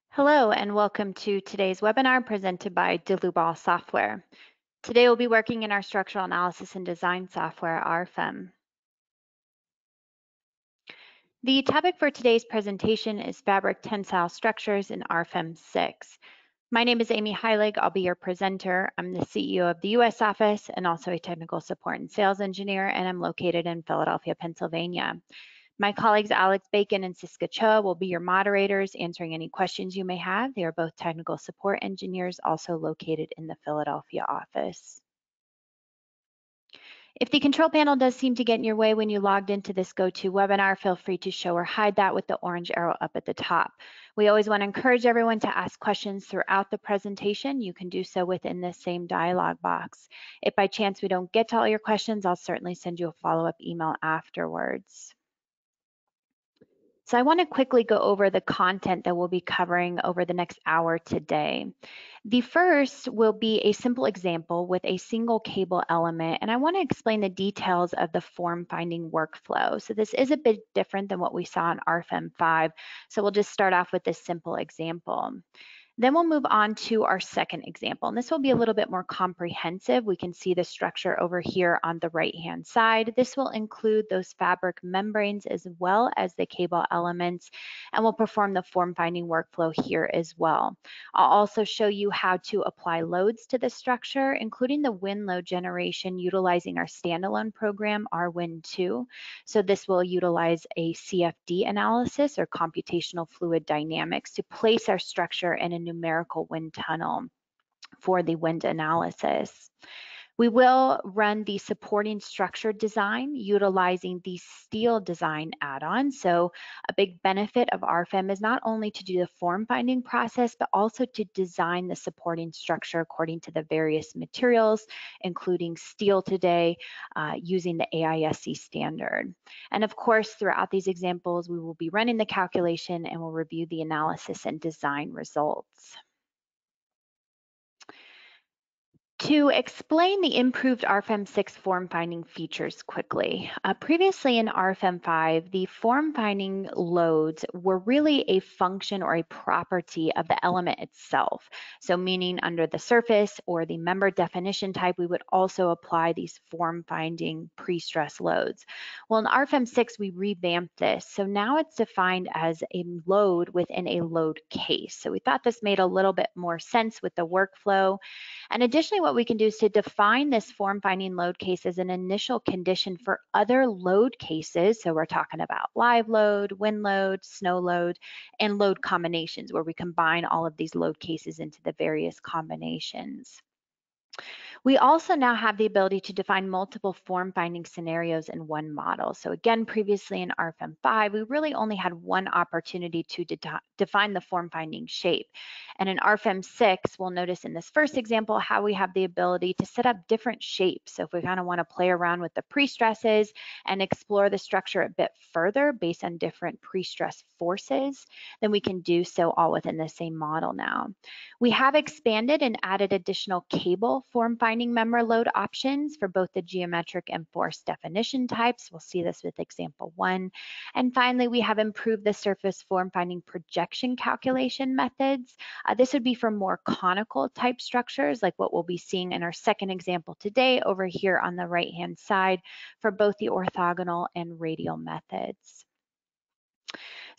Hello and welcome to today's webinar presented by Delubal Software. Today we'll be working in our structural analysis and design software, RFEM. The topic for today's presentation is fabric tensile structures in RFEM 6. My name is Amy Heilig. I'll be your presenter. I'm the CEO of the US office and also a technical support and sales engineer, and I'm located in Philadelphia, Pennsylvania. My colleagues Alex Bacon and Siska Cho will be your moderators, answering any questions you may have. They are both technical support engineers, also located in the Philadelphia office. If the control panel does seem to get in your way when you logged into this GoToWebinar, feel free to show or hide that with the orange arrow up at the top. We always want to encourage everyone to ask questions throughout the presentation. You can do so within this same dialog box. If by chance we don't get to all your questions, I'll certainly send you a follow-up email afterwards. So I want to quickly go over the content that we'll be covering over the next hour today. The first will be a simple example with a single cable element, and I want to explain the details of the form finding workflow. So this is a bit different than what we saw in RFEM 5, so we'll just start off with this simple example. Then we'll move on to our second example, and this will be a little bit more comprehensive. We can see the structure over here on the right-hand side. This will include those fabric membranes as well as the cable elements, and we'll perform the form finding workflow here as well. I'll also show you how to apply loads to the structure, including the wind load generation utilizing our standalone program, RWIND2. So this will utilize a CFD analysis or computational fluid dynamics to place our structure in a numerical wind tunnel for the wind analysis. We will run the supporting structure design utilizing the steel design add-on. So a big benefit of RFEM is not only to do the form finding process, but also to design the supporting structure according to the various materials, including steel today, using the AISC standard. And of course, throughout these examples, we will be running the calculation and we'll review the analysis and design results. To explain the improved RFEM 6 form finding features quickly, previously in RFEM 5, the form finding loads were really a function or a property of the element itself. So meaning under the surface or the member definition type, we would also apply these form finding pre-stress loads. Well, in RFEM 6, we revamped this. So now it's defined as a load within a load case. So we thought this made a little bit more sense with the workflow. And additionally, what we can do is to define this form finding load case as an initial condition for other load cases. So we're talking about live load, wind load, snow load, and load combinations, where we combine all of these load cases into the various combinations. We also now have the ability to define multiple form finding scenarios in one model. So again, previously in RFEM 5, we really only had one opportunity to define the form finding shape. And in RFEM 6, we'll notice in this first example how we have the ability to set up different shapes. So if we kind of want to play around with the pre-stresses and explore the structure a bit further based on different pre-stress forces, then we can do so all within the same model now. We have expanded and added additional cable form finding member load options for both the geometric and force definition types. We'll see this with example 1. And finally, we have improved the surface form finding projection calculation methods. This would be for more conical type structures, like what we'll be seeing in our second example today over here on the right-hand side for both the orthogonal and radial methods.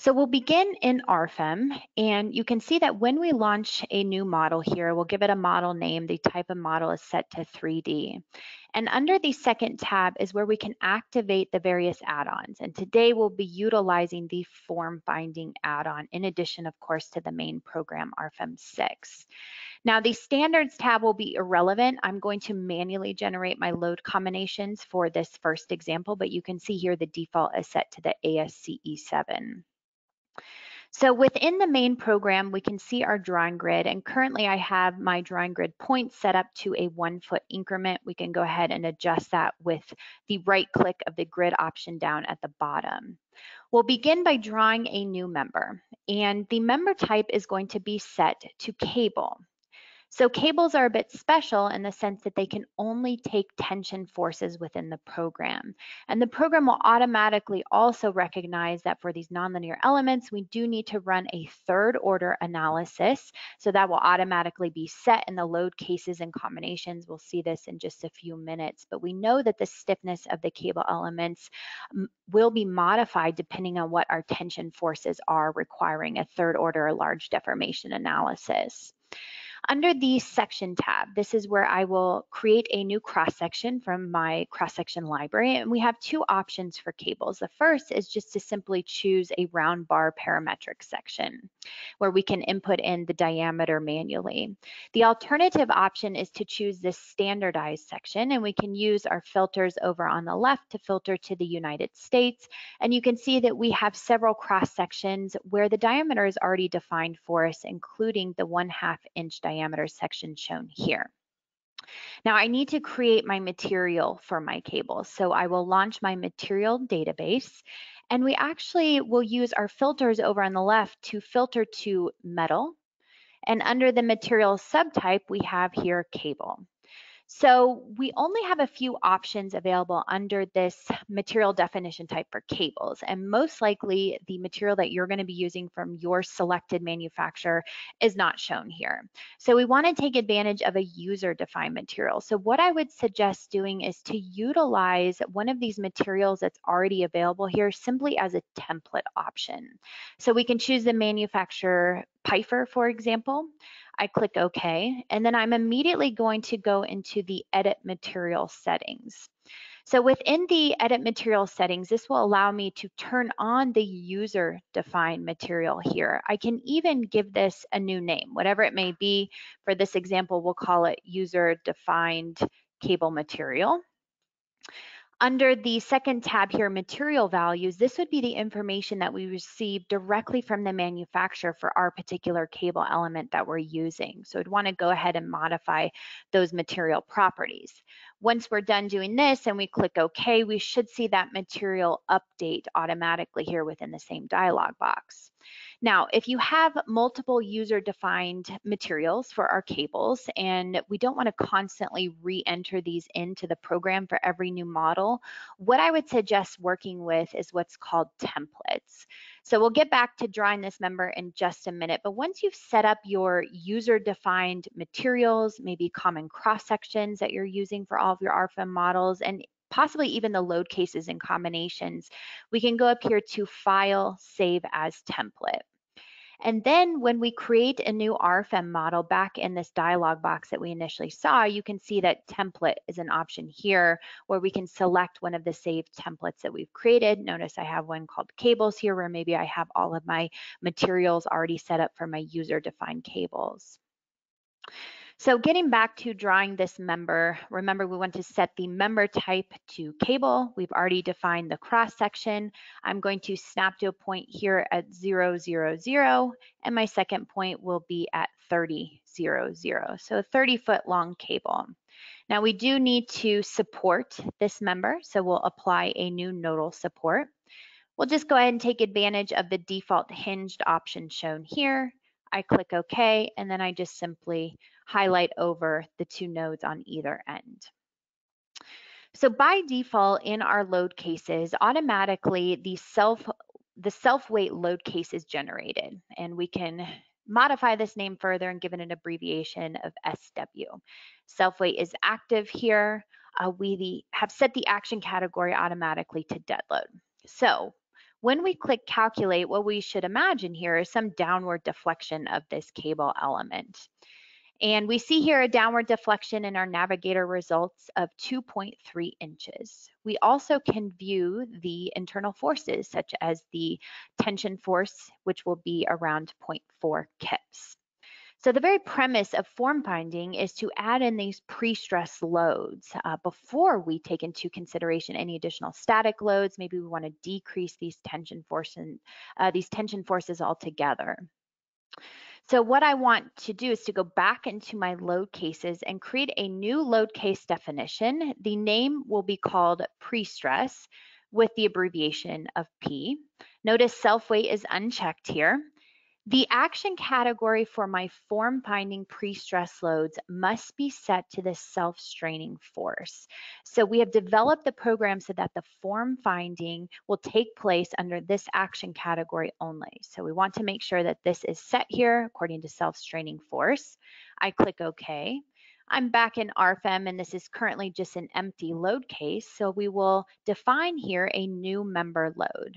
So we'll begin in RFEM, and you can see that when we launch a new model here, we'll give it a model name. The type of model is set to 3D. And under the second tab is where we can activate the various add-ons. And today we'll be utilizing the form finding add-on, in addition, of course, to the main program, RFEM 6. Now, the standards tab will be irrelevant. I'm going to manually generate my load combinations for this first example, but you can see here the default is set to the ASCE 7. So within the main program, we can see our drawing grid, and currently I have my drawing grid points set up to a 1-foot increment. We can go ahead and adjust that with the right click of the grid option down at the bottom. We'll begin by drawing a new member, and the member type is going to be set to cable. So cables are a bit special in the sense that they can only take tension forces within the program. And the program will automatically also recognize that for these nonlinear elements, we do need to run a third order analysis. So that will automatically be set in the load cases and combinations. We'll see this in just a few minutes, but we know that the stiffness of the cable elements will be modified depending on what our tension forces are, requiring a third order large deformation analysis. Under the section tab, this is where I will create a new cross-section from my cross-section library, and we have two options for cables. The first is just to simply choose a round bar parametric section where we can input in the diameter manually. The alternative option is to choose this standardized section, and we can use our filters over on the left to filter to the United States. And you can see that we have several cross sections where the diameter is already defined for us, including the 1/2 inch diameter section shown here. Now I need to create my material for my cable. So I will launch my material database, and we actually will use our filters over on the left to filter to metal. And under the material subtype, we have here cable. So we only have a few options available under this material definition type for cables, and most likely the material that you're going to be using from your selected manufacturer is not shown here. So we want to take advantage of a user-defined material. So what I would suggest doing is to utilize one of these materials that's already available here simply as a template option. So we can choose the manufacturer Pifer, for example. I click OK, and then I'm immediately going to go into the edit material settings. So within the edit material settings, this will allow me to turn on the user defined material here. I can even give this a new name, whatever it may be. For this example, we'll call it user defined cable material. Under the second tab here, material values, this would be the information that we receive directly from the manufacturer for our particular cable element that we're using. So I'd want to go ahead and modify those material properties. Once we're done doing this and we click OK, we should see that material update automatically here within the same dialog box. Now, if you have multiple user-defined materials for our cables and we don't want to constantly re-enter these into the program for every new model, what I would suggest working with is what's called templates. So we'll get back to drawing this member in just a minute, but once you've set up your user-defined materials, maybe common cross-sections that you're using for all of your RFEM models, and possibly even the load cases and combinations, we can go up here to File, Save as Template. And then when we create a new RFEM model back in this dialog box that we initially saw, you can see that template is an option here where we can select one of the saved templates that we've created. Notice I have one called cables here where maybe I have all of my materials already set up for my user-defined cables. So getting back to drawing this member, remember we want to set the member type to cable. We've already defined the cross section. I'm going to snap to a point here at 0, 0, 0, and my second point will be at 30, 0, 0. So a 30-foot long cable. Now we do need to support this member, so we'll apply a new nodal support. We'll just go ahead and take advantage of the default hinged option shown here. I click OK, and then I just simply highlight over the two nodes on either end. So by default in our load cases, automatically the self-weight load case is generated, and we can modify this name further and give it an abbreviation of SW. Self-weight is active here. We have set the action category automatically to dead load. So when we click calculate, what we should imagine here is some downward deflection of this cable element. And we see here a downward deflection in our navigator results of 2.3 inches. We also can view the internal forces such as the tension force, which will be around 0.4 kips. So the very premise of form finding is to add in these pre-stress loads before we take into consideration any additional static loads. Maybe we want to decrease these tension forces altogether. So what I want to do is to go back into my load cases and create a new load case definition. The name will be called pre-stress with the abbreviation of P. Notice self-weight is unchecked here. The action category for my form finding pre-stress loads must be set to the self-straining force. So we have developed the program so that the form finding will take place under this action category only. So we want to make sure that this is set here according to self-straining force. I click OK. I'm back in RFEM and this is currently just an empty load case. So we will define here a new member load.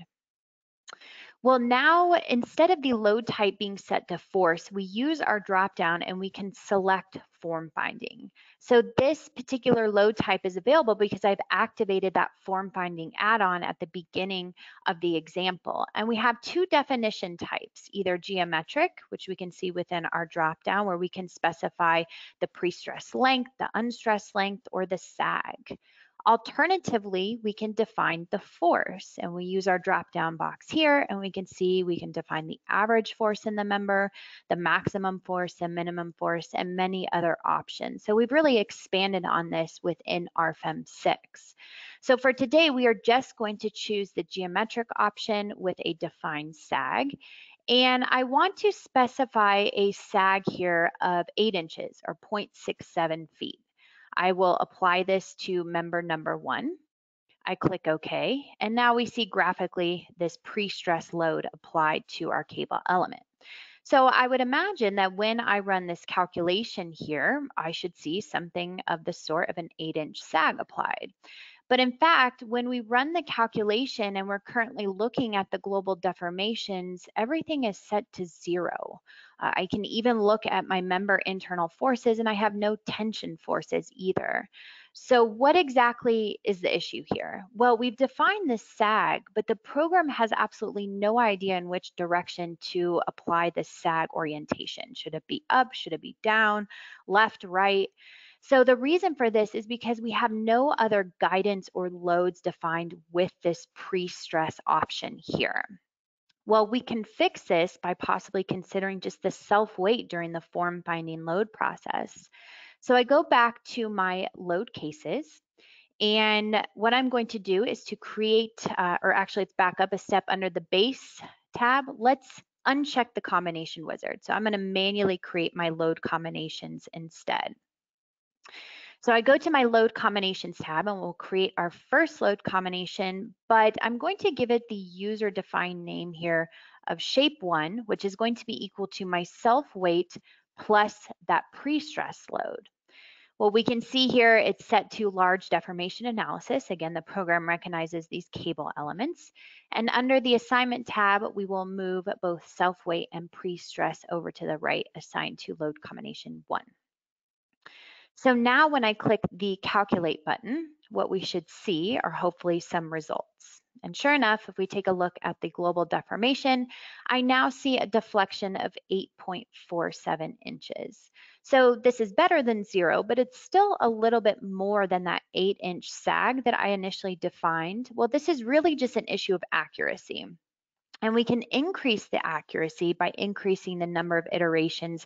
Well, now instead of the load type being set to force, we use our dropdown and we can select form finding. So this particular load type is available because I've activated that form finding add-on at the beginning of the example. And we have two definition types, either geometric, which we can see within our dropdown where we can specify the pre-stress length, the unstressed length, or the sag. Alternatively, we can define the force and we use our drop-down box here and we can see we can define the average force in the member, the maximum force, the minimum force, and many other options. So we've really expanded on this within RFEM 6. So for today, we are just going to choose the geometric option with a defined sag. And I want to specify a sag here of 8 inches or 0.67 feet. I will apply this to member number 1. I click OK, and now we see graphically this pre-stress load applied to our cable element. So I would imagine that when I run this calculation here, I should see something of the sort of an 8-inch sag applied. But in fact, when we run the calculation and we're currently looking at the global deformations, everything is set to 0. I can even look at my member internal forces and I have no tension forces either. So what exactly is the issue here? Well, we've defined this sag, but the program has absolutely no idea in which direction to apply the sag orientation. Should it be up? Should it be down? Left, right? So the reason for this is because we have no other guidance or loads defined with this pre-stress option here. Well, we can fix this by possibly considering just the self-weight during the form finding load process. So I go back to my load cases, and what I'm going to do is to create, or actually it's back up a step under the base tab. Let's uncheck the combination wizard. So I'm going to manually create my load combinations instead. So I go to my load combinations tab and we'll create our first load combination, but I'm going to give it the user defined name here of shape 1, which is going to be equal to my self weight plus that pre-stress load. Well, we can see here it's set to large deformation analysis. Again, the program recognizes these cable elements. And under the assignment tab, we will move both self weight and pre-stress over to the right, assigned to load combination 1. So now when I click the calculate button, what we should see are hopefully some results. And sure enough, if we take a look at the global deformation, I now see a deflection of 8.47 inches. So this is better than 0, but it's still a little bit more than that 8-inch sag that I initially defined. Well, this is really just an issue of accuracy. And we can increase the accuracy by increasing the number of iterations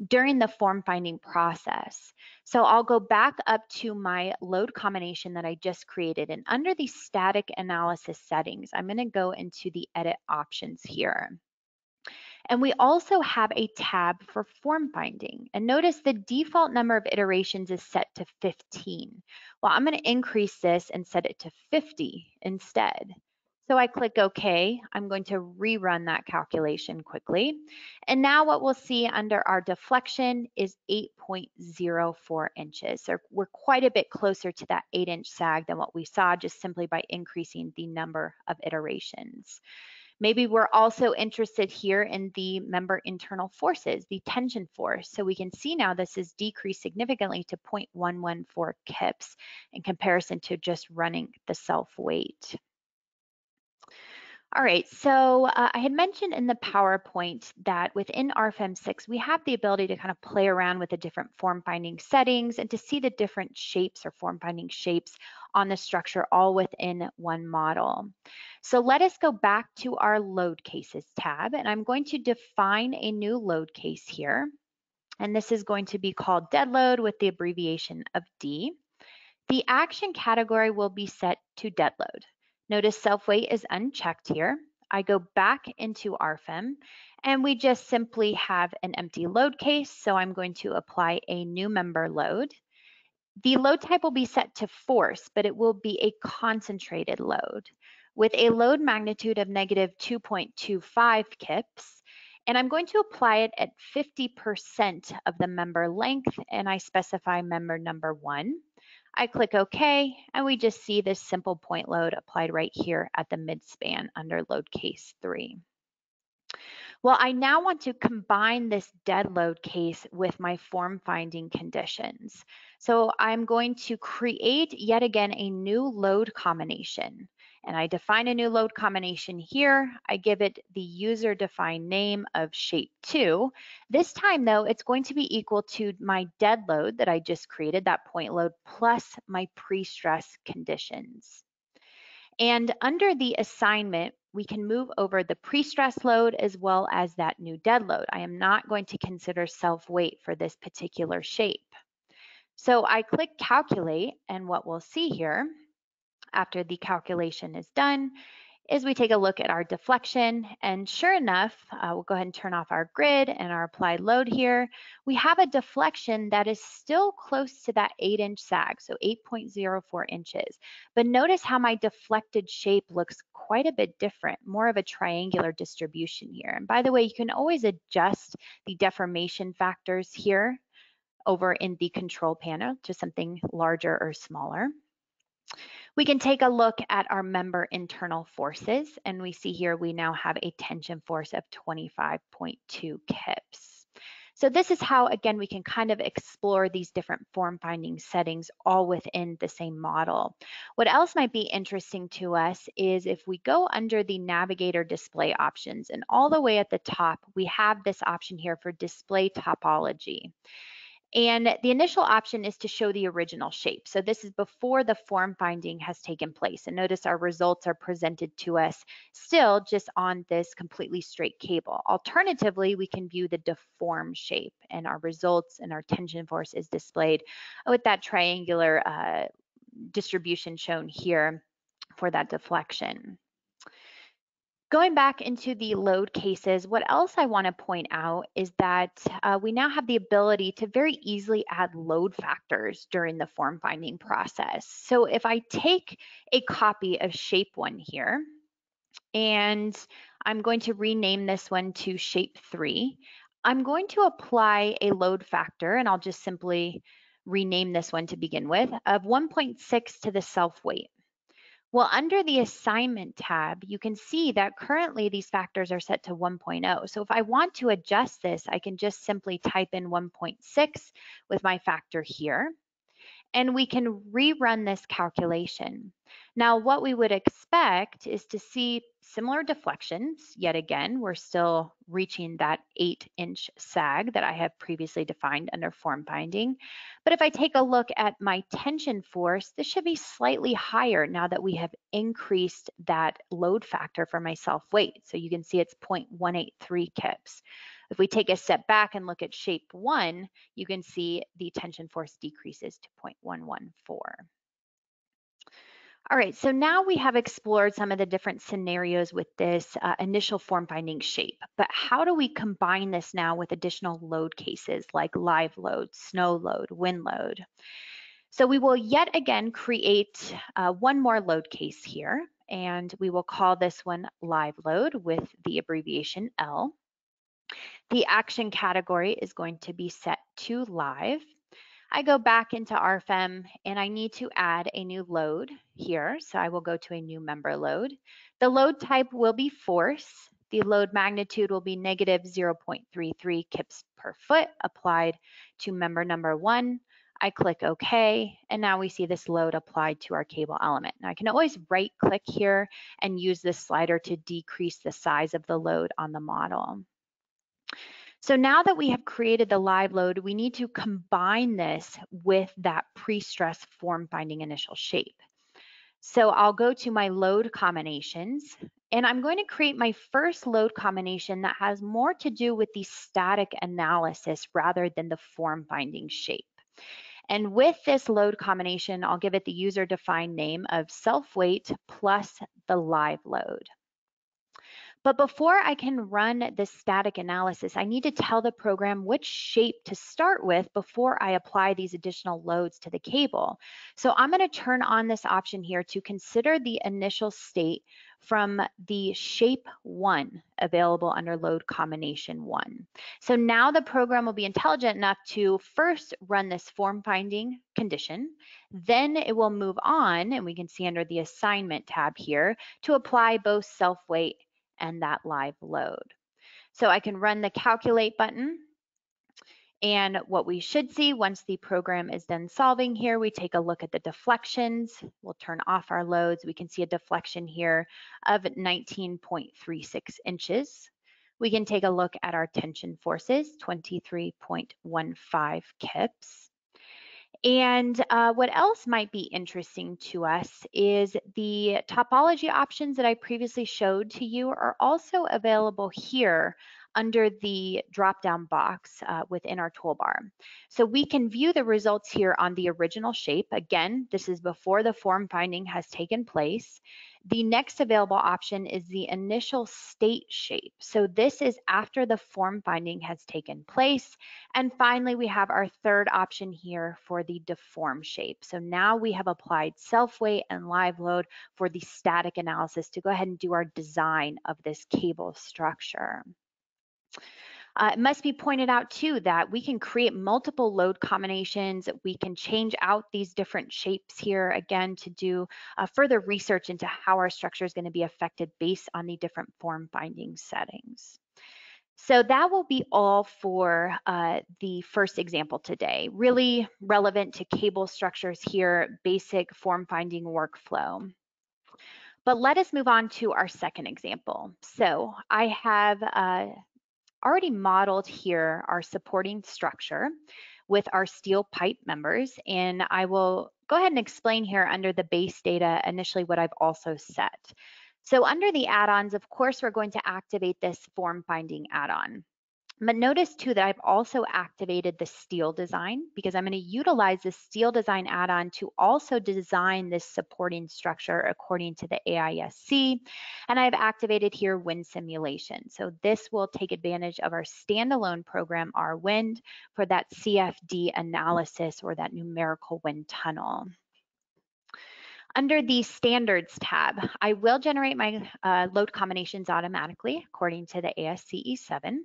during the form finding process. So I'll go back up to my load combination that I just created, and under the static analysis settings, I'm going to go into the edit options here. And we also have a tab for form finding. And notice the default number of iterations is set to 15. Well, I'm going to increase this and set it to 50 instead. So I click OK. I'm going to rerun that calculation quickly. And now what we'll see under our deflection is 8.04 inches. So we're quite a bit closer to that 8-inch sag than what we saw just simply by increasing the number of iterations. Maybe we're also interested here in the member internal forces, the tension force. So we can see now this is decreased significantly to 0.114 kips in comparison to just running the self weight. All right, so I had mentioned in the PowerPoint that within RFEM 6, we have the ability to kind of play around with the different form finding settings and to see the different shapes or form finding shapes on the structure all within one model. So let us go back to our load cases tab, and I'm going to define a new load case here. And this is going to be called dead load with the abbreviation of D. The action category will be set to dead load. Notice self weight is unchecked here. I go back into RFEM and we just simply have an empty load case. So I'm going to apply a new member load. The load type will be set to force, but it will be a concentrated load with a load magnitude of negative 2.25 kips. And I'm going to apply it at 50% of the member length, and I specify member number 1. I click OK, and we just see this simple point load applied right here at the midspan under load case 3. Well, I now want to combine this dead load case with my form finding conditions. So I'm going to create yet again a new load combination. And I define a new load combination here. I give it the user defined name of shape 2. This time though, it's going to be equal to my dead load that I just created, that point load, plus my pre-stress conditions. And under the assignment, we can move over the pre-stress load as well as that new dead load. I am not going to consider self-weight for this particular shape. So I click calculate, and what we'll see here after the calculation is done is we take a look at our deflection, and sure enough, we'll go ahead and turn off our grid and our applied load here. We have a deflection that is still close to that 8-inch sag, so 8.04 inches. But notice how my deflected shape looks quite a bit different, more of a triangular distribution here. And by the way, you can always adjust the deformation factors here over in the control panel to something larger or smaller. We can take a look at our member internal forces, and we see here we now have a tension force of 25.2 kips. So this is how, again, we can kind of explore these different form finding settings all within the same model. What else might be interesting to us is if we go under the navigator display options, and all the way at the top, we have this option here for display topology. And the initial option is to show the original shape. So this is before the form finding has taken place. And notice our results are presented to us still just on this completely straight cable. Alternatively, we can view the deformed shape, and our results and our tension force is displayed with that triangular distribution shown here for that deflection. Going back into the load cases, what else I want to point out is that we now have the ability to very easily add load factors during the form finding process. So if I take a copy of shape 1 here, and I'm going to rename this one to shape 3, I'm going to apply a load factor, and I'll just simply rename this one to begin with, of 1.6 to the self weight. Well, under the assignment tab, you can see that currently these factors are set to 1.0. So if I want to adjust this, I can just simply type in 1.6 with my factor here, and we can rerun this calculation. Now, what we would expect is to see similar deflections. Yet again, we're still reaching that 8-inch sag that I have previously defined under form finding. But if I take a look at my tension force, this should be slightly higher now that we have increased that load factor for my self weight. So you can see it's 0.183 kips. If we take a step back and look at shape 1, you can see the tension force decreases to 0.114. All right, so now we have explored some of the different scenarios with this initial form finding shape, but how do we combine this now with additional load cases like live load, snow load, wind load? So we will yet again create one more load case here, and we will call this one live load with the abbreviation L. The action category is going to be set to live. I go back into RFEM and I need to add a new load here. So I will go to a new member load. The load type will be force. The load magnitude will be negative 0.33 kips per foot applied to member number 1. I click OK, and now we see this load applied to our cable element. Now I can always right click here and use this slider to decrease the size of the load on the model. So now that we have created the live load, we need to combine this with that pre-stress form finding initial shape. So I'll go to my load combinations, and I'm going to create my first load combination that has more to do with the static analysis rather than the form finding shape. And with this load combination, I'll give it the user defined name of self weight plus the live load. But before I can run this static analysis, I need to tell the program which shape to start with before I apply these additional loads to the cable. So I'm going to turn on this option here to consider the initial state from the shape 1 available under load combination 1. So now the program will be intelligent enough to first run this form finding condition, then it will move on, and we can see under the assignment tab here, to apply both self-weight and that live load. So I can run the calculate button, and what we should see once the program is done solving here, we take a look at the deflections. We'll turn off our loads. We can see a deflection here of 19.36 inches. We can take a look at our tension forces, 23.15 kips. And what else might be interesting to us is the topology options that I previously showed to you are also available here under the drop-down box within our toolbar. So we can view the results here on the original shape. Again, this is before the form finding has taken place. The next available option is the initial state shape. So this is after the form finding has taken place. And finally, we have our third option here for the deform shape. So now we have applied self-weight and live load for the static analysis to go ahead and do our design of this cable structure. It must be pointed out too that we can create multiple load combinations. We can change out these different shapes here again to do further research into how our structure is going to be affected based on the different form finding settings. So that will be all for the first example today. Really relevant to cable structures here, basic form finding workflow. But let us move on to our second example. So I have already modeled here our supporting structure with our steel pipe members, and I will go ahead and explain here under the base data initially what I've also set. So under the add-ons, of course, we're going to activate this form finding add-on. But notice too that I've also activated the steel design because I'm going to utilize the steel design add-on to also design this supporting structure according to the AISC. And I've activated here wind simulation. So this will take advantage of our standalone program, RWIND, for that CFD analysis or that numerical wind tunnel. Under the standards tab, I will generate my load combinations automatically according to the ASCE 7.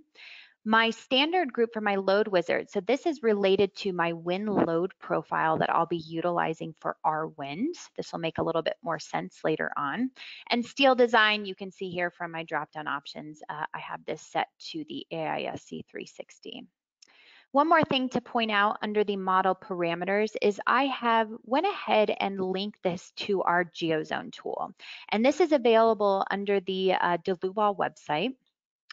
My standard group for my load wizard, so this is related to my wind load profile that I'll be utilizing for our wind. This will make a little bit more sense later on. And steel design, you can see here from my drop-down options, I have this set to the AISC 360. One more thing to point out under the model parameters is I have went ahead and linked this to our GeoZone tool. And this is available under the DeLuval website,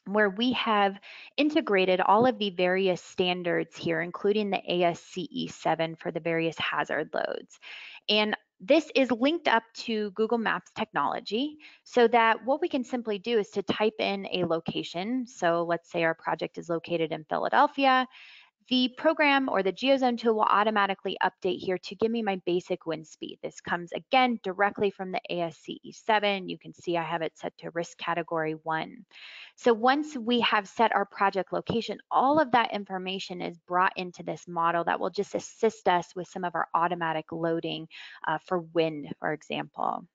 where we have integrated all of the various standards here, including the ASCE 7 for the various hazard loads. And this is linked up to Google Maps technology so that what we can simply do is to type in a location. So let's say our project is located in Philadelphia. The program or the GeoZone tool will automatically update here to give me my basic wind speed. This comes again directly from the ASCE 7. You can see I have it set to risk category 1. So once we have set our project location, all of that information is brought into this model that will just assist us with some of our automatic loading for wind, for example.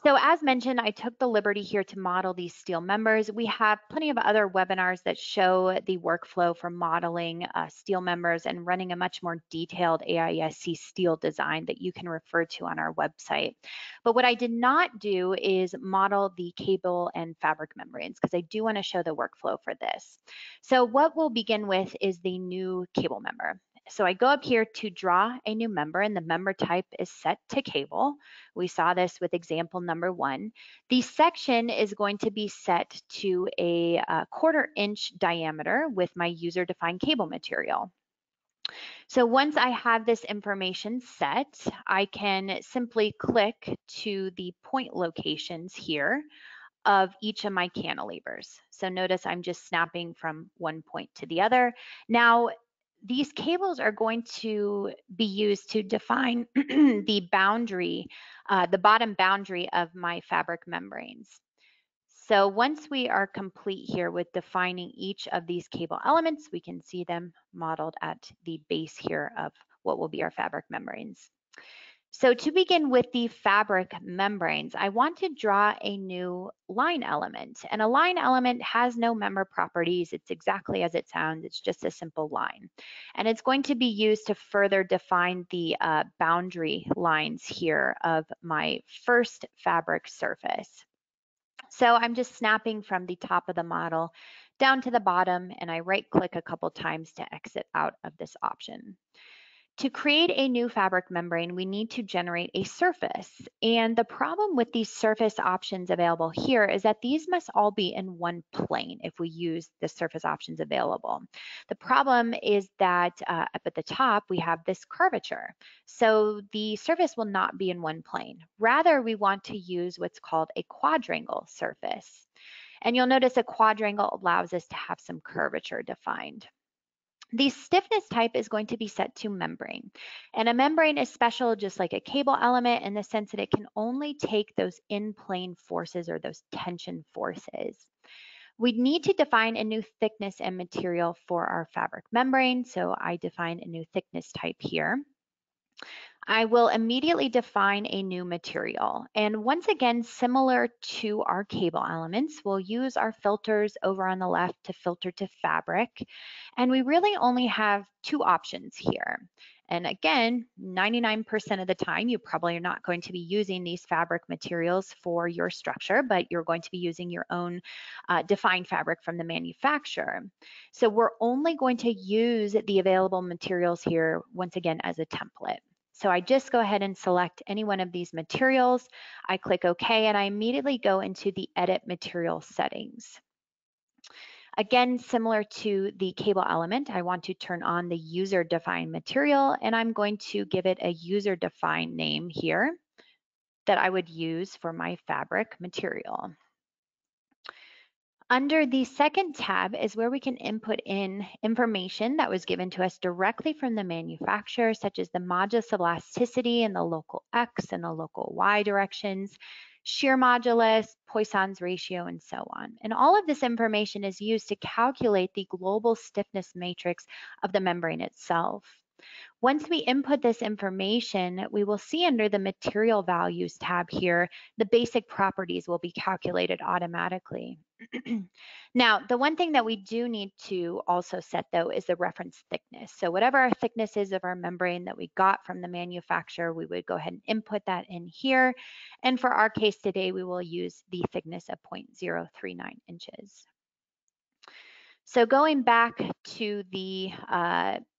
So as mentioned, I took the liberty here to model these steel members. We have plenty of other webinars that show the workflow for modeling steel members and running a much more detailed AISC steel design that you can refer to on our website. But what I did not do is model the cable and fabric membranes because I do want to show the workflow for this. So what we'll begin with is the new cable member. So I go up here to draw a new member and the member type is set to cable. We saw this with example number 1. The section is going to be set to a 1/4 inch diameter with my user defined cable material. So once I have this information set, I can simply click to the point locations here of each of my cantilevers. So notice I'm just snapping from one point to the other. Now, these cables are going to be used to define the boundary, the bottom boundary of my fabric membranes. So once we are complete here with defining each of these cable elements, we can see them modeled at the base here of what will be our fabric membranes. So to begin with the fabric membranes, I want to draw a new line element. And a line element has no member properties. It's exactly as it sounds. It's just a simple line. And it's going to be used to further define the boundary lines here of my first fabric surface. So I'm just snapping from the top of the model down to the bottom, and I right-click a couple times to exit out of this option. To create a new fabric membrane, we need to generate a surface. And the problem with these surface options available here is that these must all be in one plane if we use the surface options available. The problem is that up at the top, we have this curvature. So the surface will not be in one plane. Rather, we want to use what's called a quadrangle surface. And you'll notice a quadrangle allows us to have some curvature defined. The stiffness type is going to be set to membrane. And a membrane is special just like a cable element in the sense that it can only take those in-plane forces or those tension forces. We need to define a new thickness and material for our fabric membrane. So I define a new thickness type here. I will immediately define a new material. And once again, similar to our cable elements, we'll use our filters over on the left to filter to fabric. And we really only have two options here. And again, 99% of the time, you probably are not going to be using these fabric materials for your structure, but you're going to be using your own defined fabric from the manufacturer. So we're only going to use the available materials here, once again, as a template. So I just go ahead and select any one of these materials. I click OK, and I immediately go into the Edit Material settings. Again, similar to the cable element, I want to turn on the user-defined material, and I'm going to give it a user-defined name here that I would use for my fabric material. Under the second tab is where we can input in information that was given to us directly from the manufacturer, such as the modulus of elasticity and the local X and the local Y directions, shear modulus, Poisson's ratio, and so on. And all of this information is used to calculate the global stiffness matrix of the membrane itself. Once we input this information, we will see under the Material Values tab here, the basic properties will be calculated automatically. Now, the one thing that we do need to also set though is the reference thickness. So whatever our thickness is of our membrane that we got from the manufacturer, we would go ahead and input that in here. And for our case today, we will use the thickness of 0.039 inches. So going back to the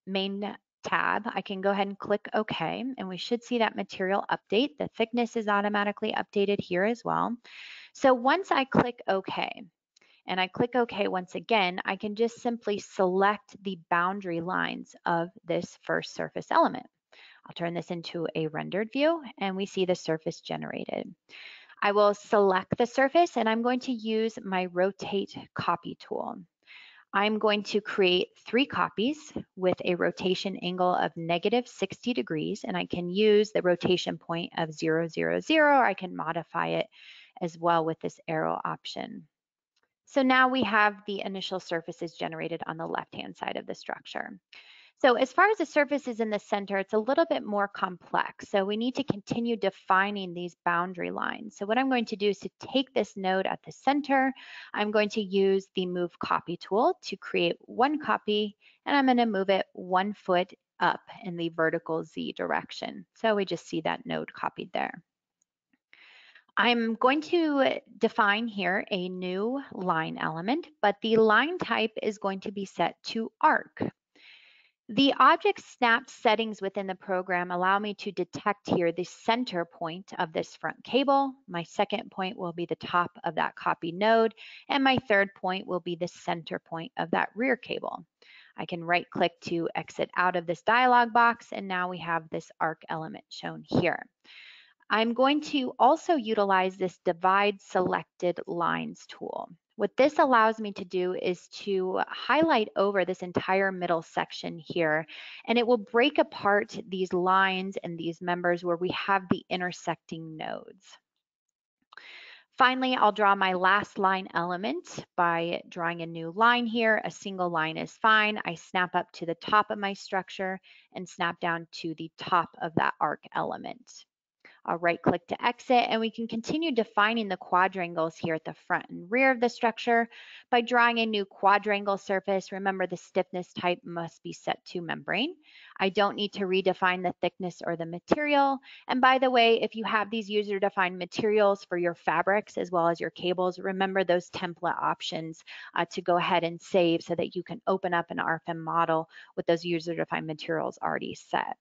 main tab, I can go ahead and click OK, and we should see that material update. The thickness is automatically updated here as well. So once I click OK, and I click OK once again, I can just simply select the boundary lines of this first surface element. I'll turn this into a rendered view, and we see the surface generated. I will select the surface, and I'm going to use my Rotate Copy tool. I'm going to create 3 copies with a rotation angle of -60 degrees, and I can use the rotation point of 0, 0, 0, or I can modify it as well with this arrow option. So now we have the initial surfaces generated on the left-hand side of the structure. So as far as the surfaces in the center, it's a little bit more complex. So we need to continue defining these boundary lines. So what I'm going to do is to take this node at the center, I'm going to use the Move Copy tool to create one copy, and I'm going to move it 1 foot up in the vertical Z direction. So we just see that node copied there. I'm going to define here a new line element, but the line type is going to be set to arc. The object snap settings within the program allow me to detect here the center point of this front cable. My second point will be the top of that copy node, and my third point will be the center point of that rear cable. I can right click to exit out of this dialog box, and now we have this arc element shown here. I'm going to also utilize this Divide Selected Lines tool. What this allows me to do is to highlight over this entire middle section here, and it will break apart these lines and these members where we have the intersecting nodes. Finally, I'll draw my last line element by drawing a new line here. A single line is fine. I snap up to the top of my structure and snap down to the top of that arc element. I'll right click to exit, and we can continue defining the quadrangles here at the front and rear of the structure by drawing a new quadrangle surface. Remember, the stiffness type must be set to membrane. I don't need to redefine the thickness or the material. And by the way, if you have these user-defined materials for your fabrics as well as your cables, remember those template options to go ahead and save so that you can open up an RFEM model with those user-defined materials already set.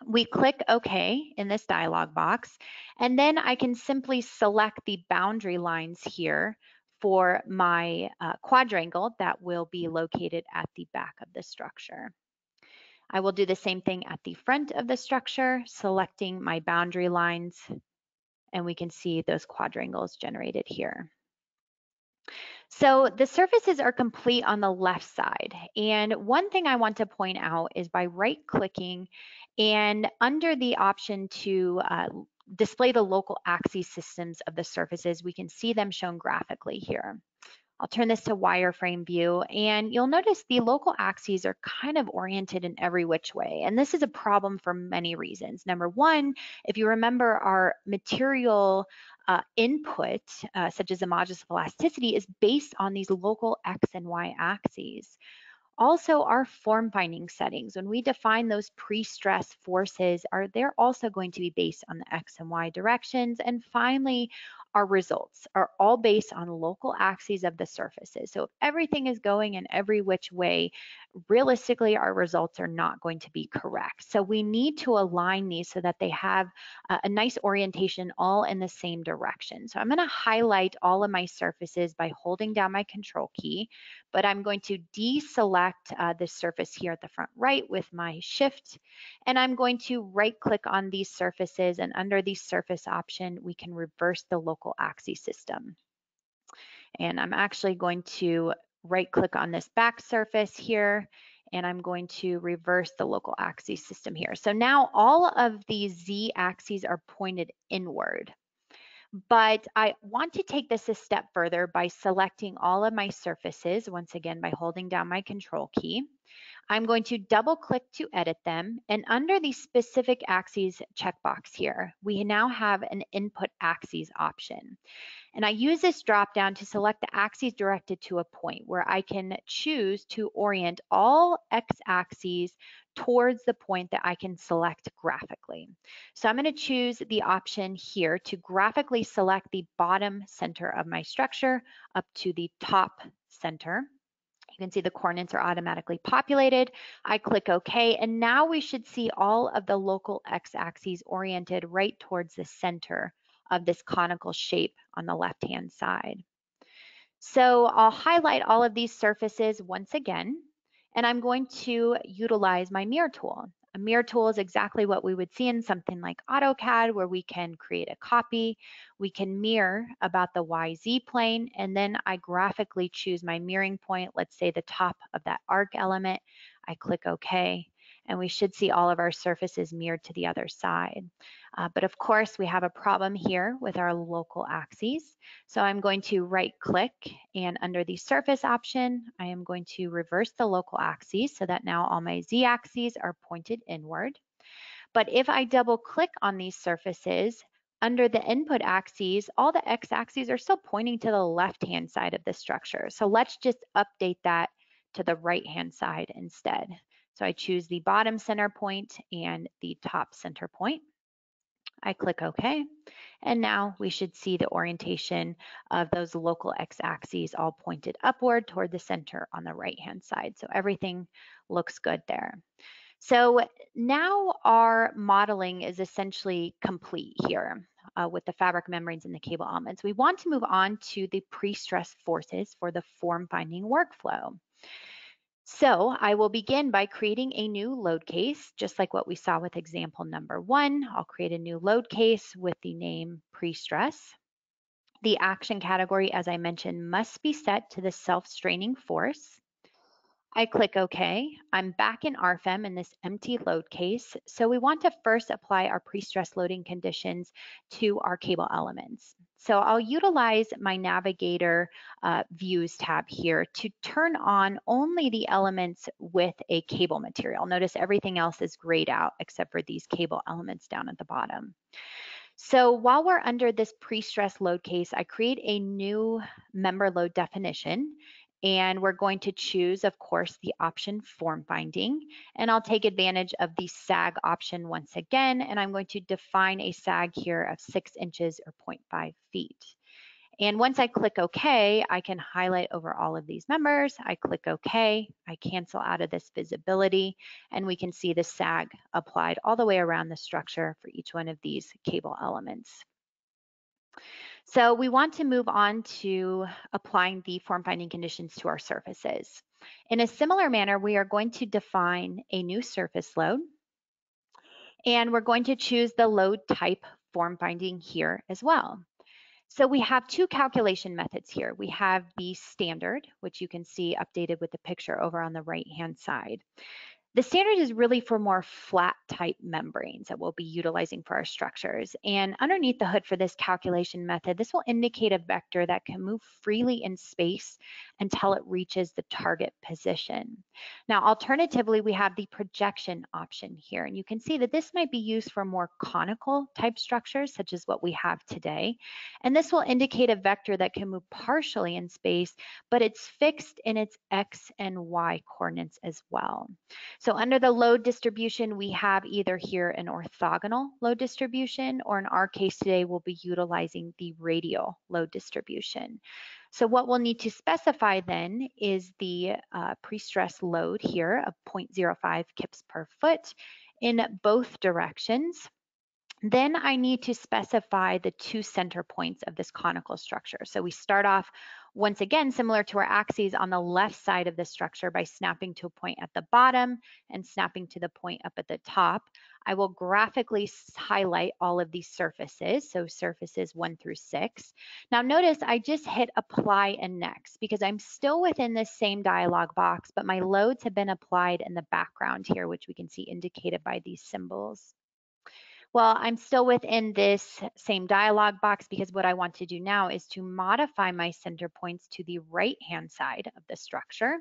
We click OK in this dialog box, and then I can simply select the boundary lines here for my quadrangle that will be located at the back of the structure. I will do the same thing at the front of the structure, selecting my boundary lines, and we can see those quadrangles generated here. So the surfaces are complete on the left side. And one thing I want to point out is by right-clicking and under the option to display the local axis systems of the surfaces, we can see them shown graphically here. I'll turn this to wireframe view, and you'll notice the local axes are kind of oriented in every which way. And this is a problem for many reasons. Number one, if you remember, our material input, such as the modulus of elasticity, is based on these local X and Y axes. Also, our form finding settings, when we define those pre-stress forces, they're also going to be based on the X and Y directions. And finally, our results are all based on local axes of the surfaces. So if everything is going in every which way, realistically, our results are not going to be correct. So we need to align these so that they have a nice orientation all in the same direction. So I'm going to highlight all of my surfaces by holding down my control key, but I'm going to deselect this surface here at the front right with my shift, and I'm going to right click on these surfaces, and under the surface option, we can reverse the local axis system. And I'm actually going to right click on this back surface here, and I'm going to reverse the local axis system here. So now all of these Z axes are pointed inward. But I want to take this a step further by selecting all of my surfaces, once again by holding down my control key. I'm going to double click to edit them, and under the specific axes checkbox here, we now have an input axes option. And I use this drop down to select the axes directed to a point where I can choose to orient all X axes towards the point that I can select graphically. So I'm going to choose the option here to graphically select the bottom center of my structure up to the top center. You can see the coordinates are automatically populated. I click OK, and now we should see all of the local X axes oriented right towards the center of this conical shape on the left-hand side. So I'll highlight all of these surfaces once again, and I'm going to utilize my mirror tool. A mirror tool is exactly what we would see in something like AutoCAD, where we can create a copy. We can mirror about the YZ plane, and then I graphically choose my mirroring point, let's say the top of that arc element. I click OK, and we should see all of our surfaces mirrored to the other side. But of course, we have a problem here with our local axes. So I'm going to right click, and under the surface option, I am going to reverse the local axes so that now all my Z axes are pointed inward. But if I double click on these surfaces, under the input axes, all the X axes are still pointing to the left-hand side of the structure. So let's just update that to the right-hand side instead. So I choose the bottom center point and the top center point. I click OK, and now we should see the orientation of those local X-axes all pointed upward toward the center on the right-hand side. So everything looks good there. So now our modeling is essentially complete here with the fabric membranes and the cable elements. We want to move on to the pre-stress forces for the form finding workflow. So I will begin by creating a new load case, just like what we saw with example number 1. I'll create a new load case with the name pre-stress. The action category, as I mentioned, must be set to the self-straining force. I click OK. I'm back in RFEM in this empty load case. So we want to first apply our pre-stress loading conditions to our cable elements. So I'll utilize my Navigator Views tab here to turn on only the elements with a cable material. Notice everything else is grayed out except for these cable elements down at the bottom. So while we're under this pre-stress load case, I create a new member load definition, and we're going to choose, of course, the option form finding, and I'll take advantage of the sag option once again, and I'm going to define a sag here of 6 inches or 0.5 feet. And once I click OK, I can highlight over all of these members. I click OK, I cancel out of this visibility, and we can see the sag applied all the way around the structure for each one of these cable elements. So we want to move on to applying the form finding conditions to our surfaces. In a similar manner, we are going to define a new surface load, and we're going to choose the load type form finding here as well. So we have two calculation methods here. We have the standard, which you can see updated with the picture over on the right-hand side. The standard is really for more flat type membranes that we'll be utilizing for our structures. And underneath the hood for this calculation method, this will indicate a vector that can move freely in space until it reaches the target position. Now, alternatively, we have the projection option here. And you can see that this might be used for more conical type structures, such as what we have today. And this will indicate a vector that can move partially in space, but it's fixed in its X and Y coordinates as well. So under the load distribution, we have either here an orthogonal load distribution, or in our case today, we'll be utilizing the radial load distribution. So what we'll need to specify then is the pre-stress load here of 0.05 kips per foot in both directions. Then I need to specify the two center points of this conical structure. So we start off, once again, similar to our axes on the left side of the structure by snapping to a point at the bottom and snapping to the point up at the top. I will graphically highlight all of these surfaces, so surfaces 1 through 6. Now notice I just hit apply and next because I'm still within this same dialog box, but my loads have been applied in the background here, which we can see indicated by these symbols. Well, I'm still within this same dialog box because what I want to do now is to modify my center points to the right-hand side of the structure.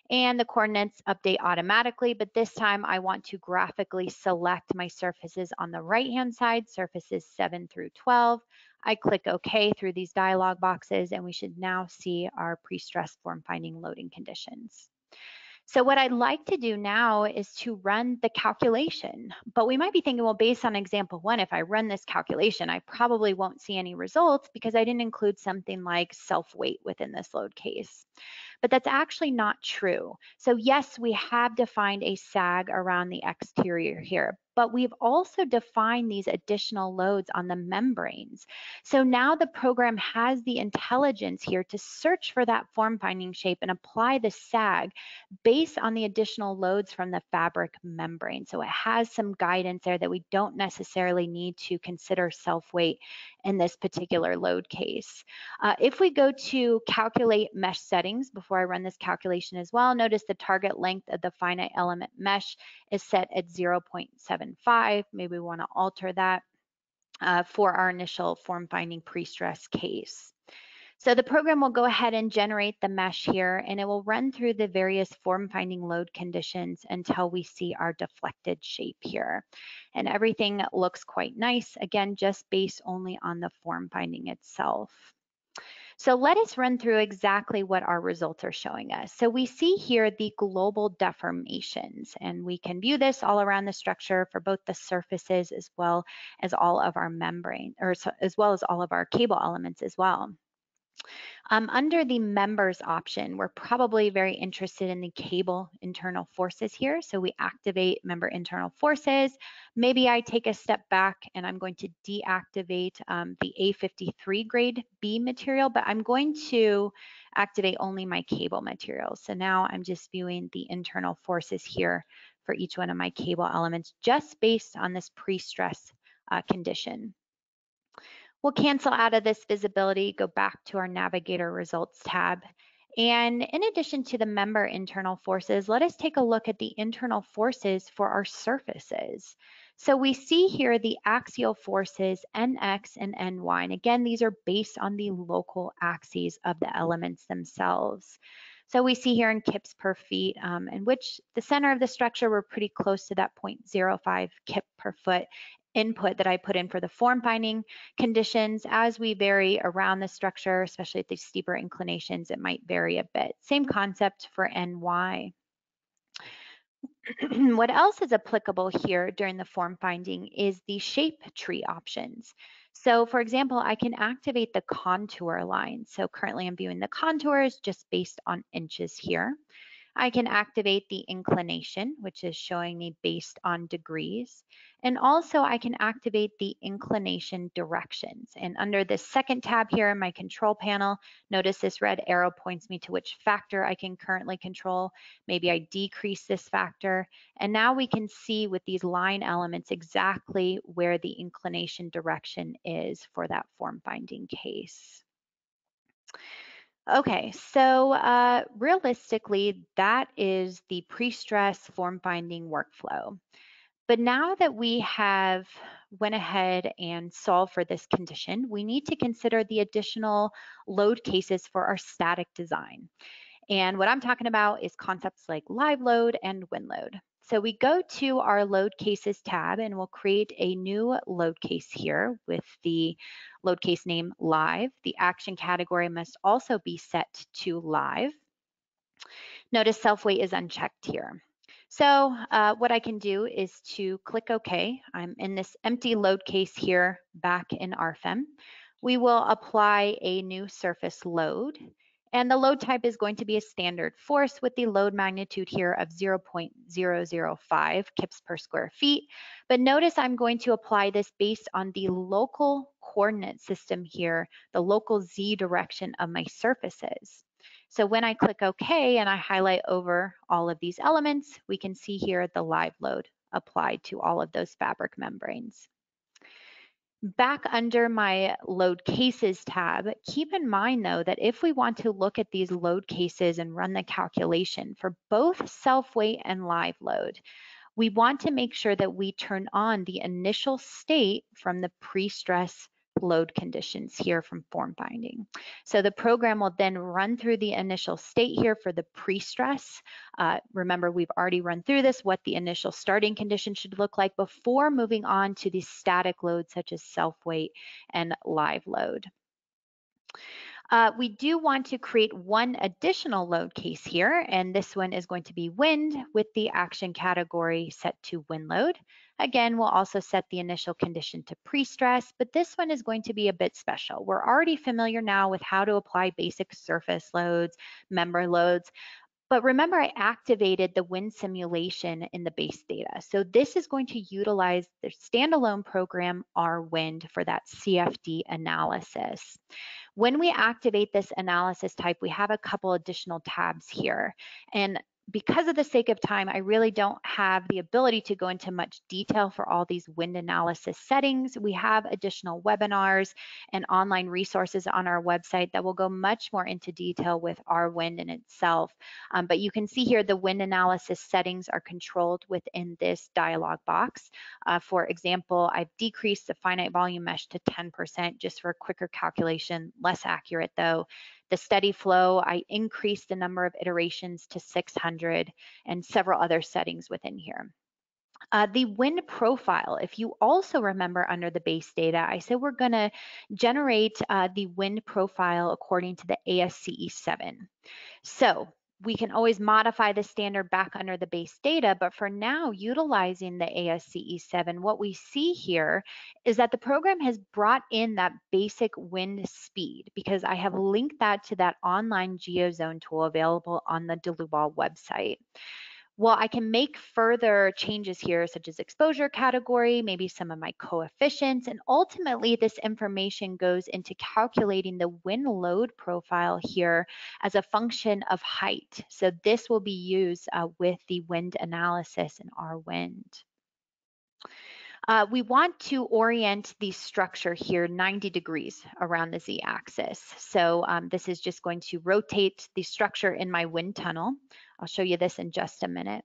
And the coordinates update automatically, but this time I want to graphically select my surfaces on the right-hand side, surfaces 7 through 12. I click OK through these dialog boxes, and we should now see our pre-stress form finding loading conditions. So what I'd like to do now is to run the calculation, but we might be thinking, well, based on example 1, if I run this calculation, I probably won't see any results because I didn't include something like self-weight within this load case. But that's actually not true. So yes, we have defined a sag around the exterior here, but we've also defined these additional loads on the membranes. So now the program has the intelligence here to search for that form finding shape and apply the sag based on the additional loads from the fabric membrane. So it has some guidance there that we don't necessarily need to consider self-weight in this particular load case. If we go to calculate mesh settings, before I run this calculation as well, notice the target length of the finite element mesh is set at 0.75. Maybe we want to alter that for our initial form finding pre-stress case. So the program will go ahead and generate the mesh here, and it will run through the various form finding load conditions until we see our deflected shape here. And everything looks quite nice, again, just based only on the form finding itself. So let us run through exactly what our results are showing us. So we see here the global deformations, and we can view this all around the structure for both the surfaces as well as all of our membrane, or as well as all of our cable elements as well. Under the members option, we're probably very interested in the cable internal forces here. So we activate member internal forces. Maybe I take a step back and I'm going to deactivate the A53 grade B material, but I'm going to activate only my cable materials. So now I'm just viewing the internal forces here for each one of my cable elements just based on this pre-stress condition. We'll cancel out of this visibility, go back to our Navigator Results tab, And in addition to the member internal forces, let us take a look at the internal forces for our surfaces. So we see here the axial forces NX and NY. And again, these are based on the local axes of the elements themselves. So we see here in kips per feet, in which the center of the structure, we're pretty close to that 0.05 kip per foot input that I put in for the form finding conditions. As we vary around the structure, especially at these steeper inclinations, it might vary a bit. Same concept for NY. What else is applicable here during the form finding is the shape tree options. So for example, I can activate the contour line. So currently I'm viewing the contours just based on inches here. I can activate the inclination, which is showing me based on degrees. And also I can activate the inclination directions. And under this second tab here in my control panel, notice this red arrow points me to which factor I can currently control. Maybe I decrease this factor. And now we can see with these line elements exactly where the inclination direction is for that form finding case. Okay, so realistically, that is the pre-stress form finding workflow. But now that we have went ahead and solved for this condition, we need to consider the additional load cases for our static design. And what I'm talking about is concepts like live load and wind load. So we go to our load cases tab and we'll create a new load case here with the load case name live. The action category must also be set to live. Notice self-weight is unchecked here. So what I can do is to click OK. I'm in this empty load case here back in RFEM. We will apply a new surface load. And the load type is going to be a standard force with the load magnitude here of 0.005 kips per square feet. But notice I'm going to apply this based on the local coordinate system here, the local Z direction of my surfaces. So when I click OK and I highlight over all of these elements, we can see here the live load applied to all of those fabric membranes. Back under my load cases tab, keep in mind though that if we want to look at these load cases and run the calculation for both self-weight and live load, we want to make sure that we turn on the initial state from the pre-stress load conditions here from form finding. So the program will then run through the initial state here for the pre-stress. Remember, we've already run through this, what the initial starting condition should look like before moving on to the static loads such as self-weight and live load. We do want to create one additional load case here, and this one is going to be wind with the action category set to wind load. Again, we'll also set the initial condition to pre-stress, but this one is going to be a bit special. We're already familiar now with how to apply basic surface loads, member loads, but remember, I activated the wind simulation in the base data. So this is going to utilize the standalone program RWIND for that CFD analysis. When we activate this analysis type, we have a couple additional tabs here. And because of the sake of time, I really don't have the ability to go into much detail for all these wind analysis settings. We have additional webinars and online resources on our website that will go much more into detail with RWIND in itself. But you can see here the wind analysis settings are controlled within this dialog box. For example, I've decreased the finite volume mesh to 10% just for a quicker calculation, less accurate though. The steady flow, I increased the number of iterations to 600 and several other settings within here. The wind profile, if you also remember under the base data, I said we're going to generate the wind profile according to the ASCE 7. So we can always modify the standard back under the base data, but for now, utilizing the ASCE 7, what we see here is that the program has brought in that basic wind speed because I have linked that to that online GeoZone tool available on the DeLuval website. Well, I can make further changes here, such as exposure category, maybe some of my coefficients, and ultimately this information goes into calculating the wind load profile here as a function of height. So this will be used with the wind analysis in RWIND. we want to orient the structure here 90 degrees around the z-axis. So this is just going to rotate the structure in my wind tunnel. I'll show you this in just a minute.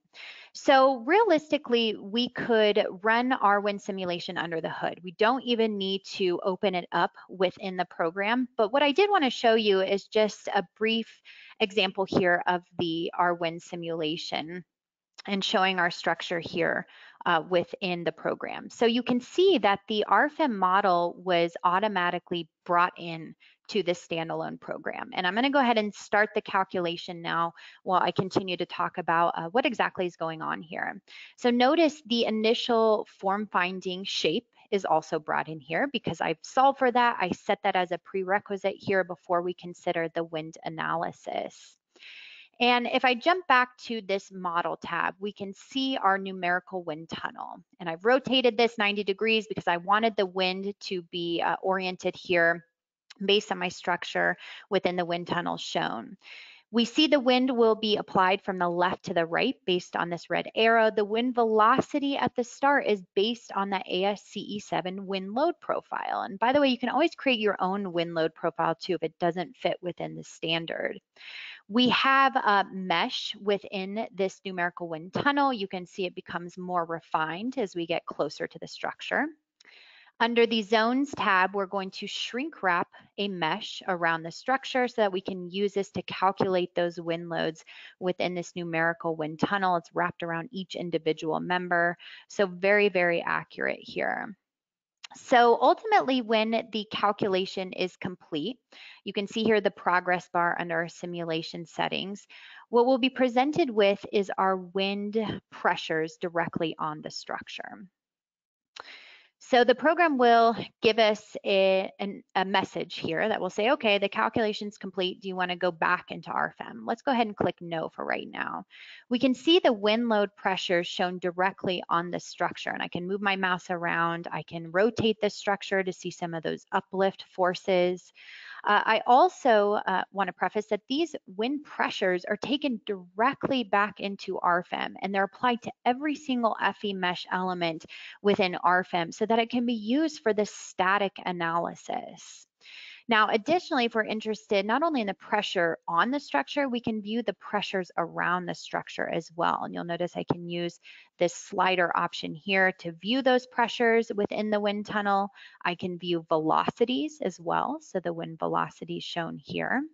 So realistically, we could run our wind simulation under the hood. We don't even need to open it up within the program. But what I did want to show you is just a brief example here of our wind simulation and showing our structure here within the program. So you can see that the RFEM model was automatically brought in to this standalone program. And I'm going to go ahead and start the calculation now while I continue to talk about what exactly is going on here. So notice the initial form finding shape is also brought in here because I've solved for that. I set that as a prerequisite here before we consider the wind analysis. And if I jump back to this model tab, we can see our numerical wind tunnel. And I've rotated this 90 degrees because I wanted the wind to be oriented here based on my structure within the wind tunnel shown. We see the wind will be applied from the left to the right based on this red arrow. The wind velocity at the start is based on the ASCE 7 wind load profile. And by the way, you can always create your own wind load profile too if it doesn't fit within the standard. We have a mesh within this numerical wind tunnel. You can see it becomes more refined as we get closer to the structure. Under the zones tab, we're going to shrink wrap a mesh around the structure so that we can use this to calculate those wind loads within this numerical wind tunnel. It's wrapped around each individual member. So very, very accurate here. So ultimately, when the calculation is complete, you can see here the progress bar under our simulation settings. What we'll be presented with is our wind pressures directly on the structure. So the program will give us a message here that will say, okay, the calculation's complete. Do you want to go back into RFEM? Let's go ahead and click no for right now. We can see the wind load pressure shown directly on the structure, and I can move my mouse around. I can rotate the structure to see some of those uplift forces. I also want to preface that these wind pressures are taken directly back into RFEM, and they're applied to every single FE mesh element within RFEM so that it can be used for the static analysis. Now, additionally, if we're interested not only in the pressure on the structure, we can view the pressures around the structure as well. And you'll notice I can use this slider option here to view those pressures within the wind tunnel. I can view velocities as well. So the wind velocity is shown here.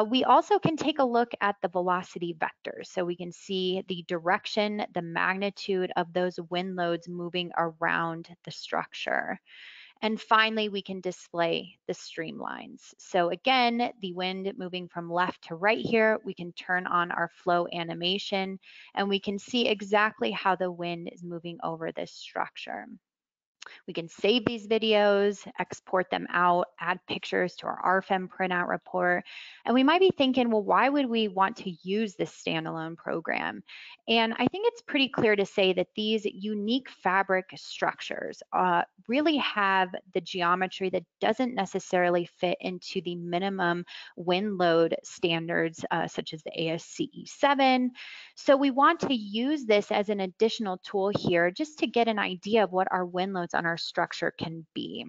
We also can take a look at the velocity vectors. So we can see the direction, the magnitude of those wind loads moving around the structure. And finally, we can display the streamlines. So again, the wind moving from left to right here, we can turn on our flow animation and we can see exactly how the wind is moving over this structure. We can save these videos, export them out, add pictures to our RFEM printout report. And we might be thinking, well, why would we want to use this standalone program? And I think it's pretty clear to say that these unique fabric structures really have the geometry that doesn't necessarily fit into the minimum wind load standards, such as the ASCE 7. So we want to use this as an additional tool here just to get an idea of what our wind loads on our structure can be.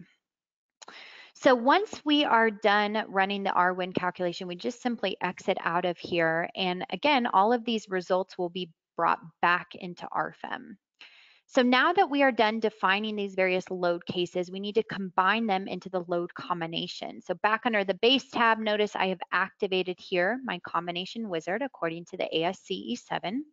So once we are done running the RWIND calculation, we just simply exit out of here. And again, all of these results will be brought back into RFEM. So now that we are done defining these various load cases, we need to combine them into the load combination. So back under the base tab, notice I have activated here my combination wizard according to the ASCE 7.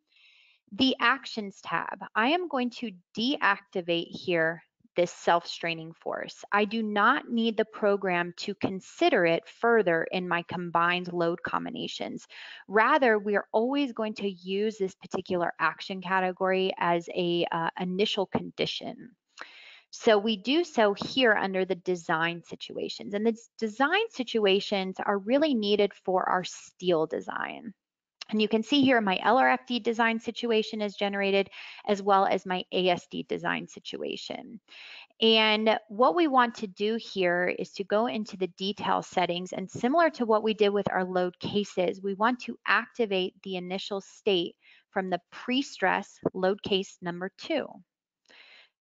The actions tab, I am going to deactivate here this self-straining force. I do not need the program to consider it further in my combined load combinations. Rather, we are always going to use this particular action category as a initial condition. So we do so here under the design situations. And the design situations are really needed for our steel design. And you can see here my LRFD design situation is generated as well as my ASD design situation. And what we want to do here is to go into the detail settings, and similar to what we did with our load cases, we want to activate the initial state from the pre-stress load case number 2.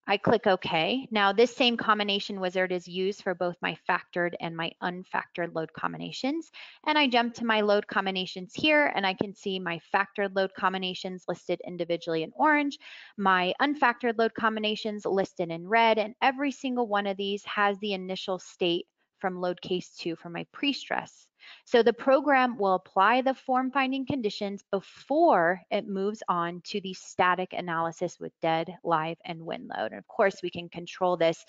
I click OK. Now this same combination wizard is used for both my factored and my unfactored load combinations. And I jump to my load combinations here and I can see my factored load combinations listed individually in orange, my unfactored load combinations listed in red, and every single one of these has the initial state from load case 2 for my pre-stress. So the program will apply the form finding conditions before it moves on to the static analysis with dead, live, and wind load. And of course, we can control this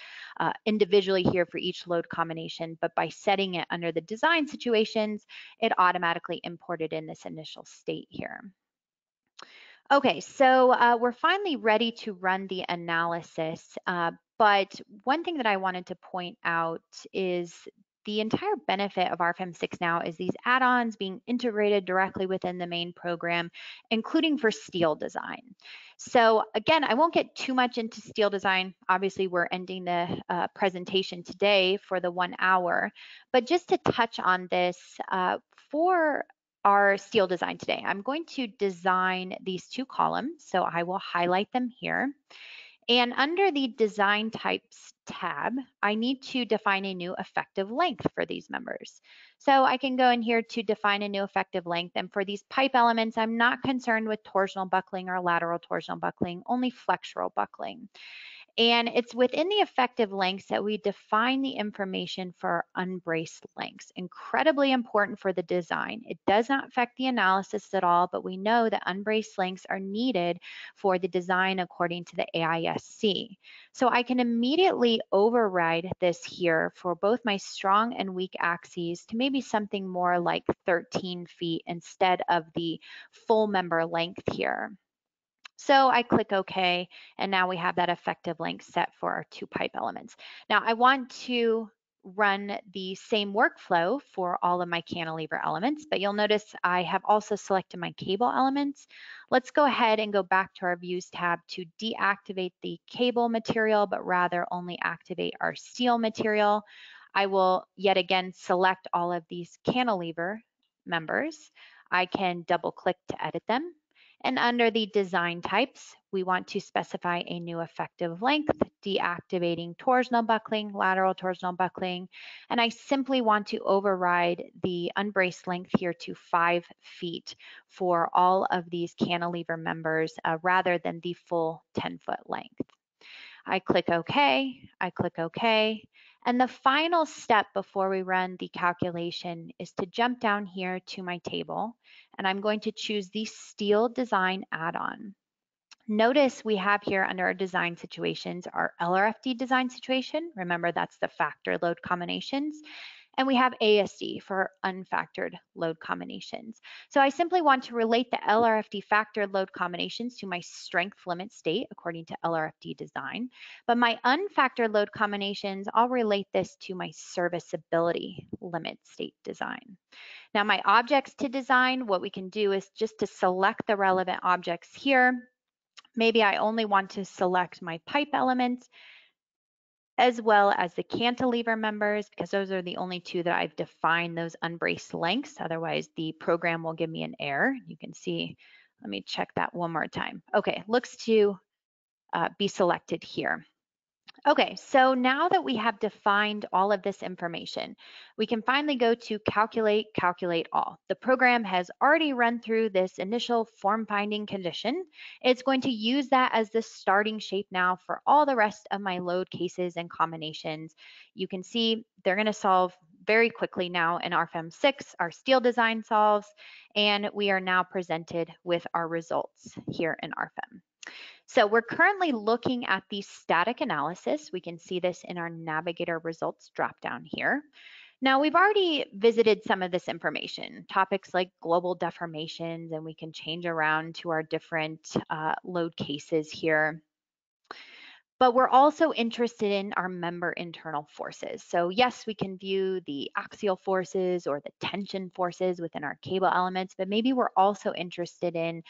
individually here for each load combination, but by setting it under the design situations, it automatically imported in this initial state here. Okay, so we're finally ready to run the analysis, but one thing that I wanted to point out is the entire benefit of RFEM 6 now is these add-ons being integrated directly within the main program, including for steel design. So again, I won't get too much into steel design. Obviously, we're ending the presentation today for the 1 hour, but just to touch on this, for our steel design today, I'm going to design these 2 columns. So I will highlight them here. And under the Design Types tab, I need to define a new effective length for these members. So I can go in here to define a new effective length. And for these pipe elements, I'm not concerned with torsional buckling or lateral torsional buckling, only flexural buckling. And it's within the effective lengths that we define the information for unbraced lengths. Incredibly important for the design. It does not affect the analysis at all, but we know that unbraced lengths are needed for the design according to the AISC. So I can immediately override this here for both my strong and weak axes to maybe something more like 13 feet instead of the full member length here. So I click OK, and now we have that effective length set for our 2 pipe elements. Now I want to run the same workflow for all of my cantilever elements, but you'll notice I have also selected my cable elements. Let's go ahead and go back to our Views tab to deactivate the cable material, but rather only activate our steel material. I will yet again select all of these cantilever members. I can double click to edit them. And under the design types, we want to specify a new effective length, deactivating torsional buckling, lateral torsional buckling. And I simply want to override the unbraced length here to 5 feet for all of these cantilever members rather than the full 10-foot length. I click OK, I click OK. And the final step before we run the calculation is to jump down here to my table, and I'm going to choose the Steel Design add-on. Notice we have here under our design situations our LRFD design situation. Remember, that's the factor load combinations. And we have ASD for unfactored load combinations. So I simply want to relate the LRFD factored load combinations to my strength limit state according to LRFD design. But my unfactored load combinations, I'll relate this to my serviceability limit state design. Now my objects to design, what we can do is just to select the relevant objects here. Maybe I only want to select my pipe elements as well as the cantilever members, because those are the only 2 that I've defined those unbraced lengths. Otherwise, the program will give me an error. You can see, let me check that one more time. Okay, looks to be selected here. Okay, so now that we have defined all of this information, we can finally go to calculate, calculate all. The program has already run through this initial form finding condition. It's going to use that as the starting shape now for all the rest of my load cases and combinations. You can see they're going to solve very quickly now in RFEM 6, our steel design solves, and we are now presented with our results here in RFEM. So we're currently looking at the static analysis. We can see this in our navigator results dropdown here. Now we've already visited some of this information, topics like global deformations, and we can change around to our different load cases here. But we're also interested in our member internal forces. So yes, we can view the axial forces or the tension forces within our cable elements, but maybe we're also interested in